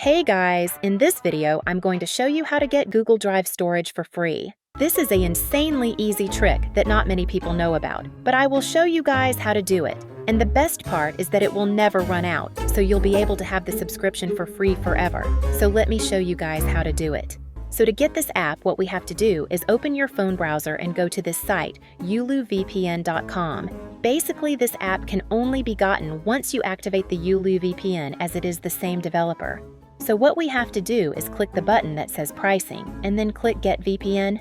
Hey guys, in this video, I'm going to show you how to get Google Drive storage for free. This is an insanely easy trick that not many people know about, but I will show you guys how to do it. And the best part is that it will never run out, so you'll be able to have the subscription for free forever. So let me show you guys how to do it. So to get this app, what we have to do is open your phone browser and go to this site, uluvpn.com. Basically, this app can only be gotten once you activate the Ulu VPN, as it is the same developer. So what we have to do is click the button that says Pricing, and then click Get VPN.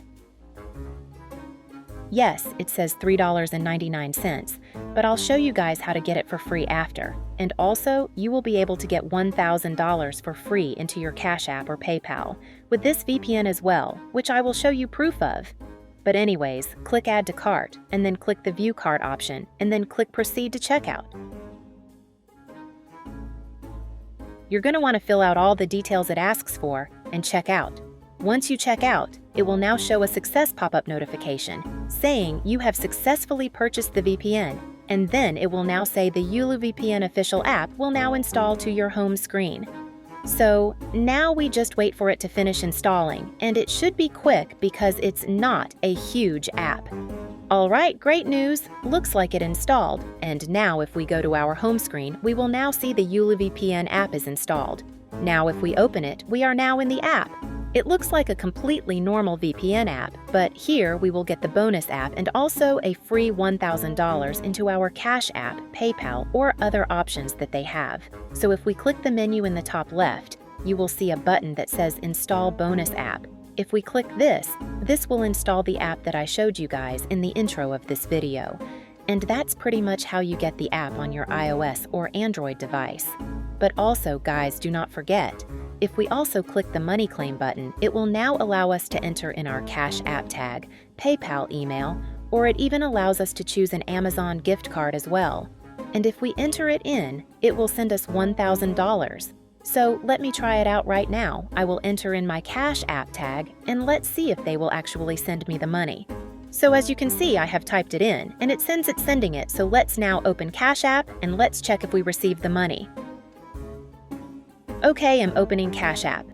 Yes, it says $3.99, but I'll show you guys how to get it for free after. And also, you will be able to get $1,000 for free into your Cash App or PayPal with this VPN as well, which I will show you proof of. But anyways, click Add to Cart, and then click the View Cart option, and then click Proceed to Checkout. You're going to want to fill out all the details it asks for and check out. Once you check out, it will now show a success pop-up notification saying you have successfully purchased the VPN, and then it will now say the Ulu VPN official app will now install to your home screen. So now we just wait for it to finish installing, and it should be quick because it's not a huge app. Alright, great news! Looks like it installed, and now if we go to our home screen, we will now see the Ulu VPN app is installed. Now if we open it, we are now in the app. It looks like a completely normal VPN app, but here we will get the bonus app and also a free $1,000 into our Cash App, PayPal, or other options that they have. So if we click the menu in the top left, you will see a button that says Install Bonus App. If we click this will install the app that I showed you guys in the intro of this video. And that's pretty much how you get the app on your iOS or Android device. But also, guys, do not forget, if we also click the Money Claim button, it will now allow us to enter in our Cash App tag, PayPal email, or it even allows us to choose an Amazon gift card as well. And if we enter it in, it will send us $1,000. So let me try it out right now. I will enter in my Cash App tag, and let's see if they will actually send me the money. So as you can see, I have typed it in, and it says it's sending it, so let's now open Cash App, and let's check if we received the money. Okay, I'm opening Cash App.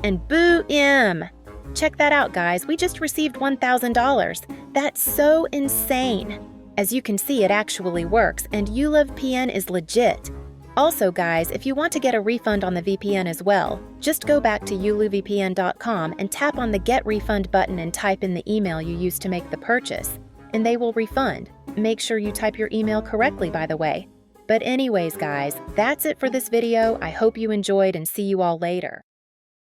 And boom! Check that out, guys. We just received $1,000. That's so insane. As you can see, it actually works, and ULovePN is legit. Also, guys, if you want to get a refund on the VPN as well, just go back to uluvpn.com and tap on the Get Refund button and type in the email you used to make the purchase, and they will refund. Make sure you type your email correctly, by the way. But anyways, guys, that's it for this video. I hope you enjoyed and see you all later.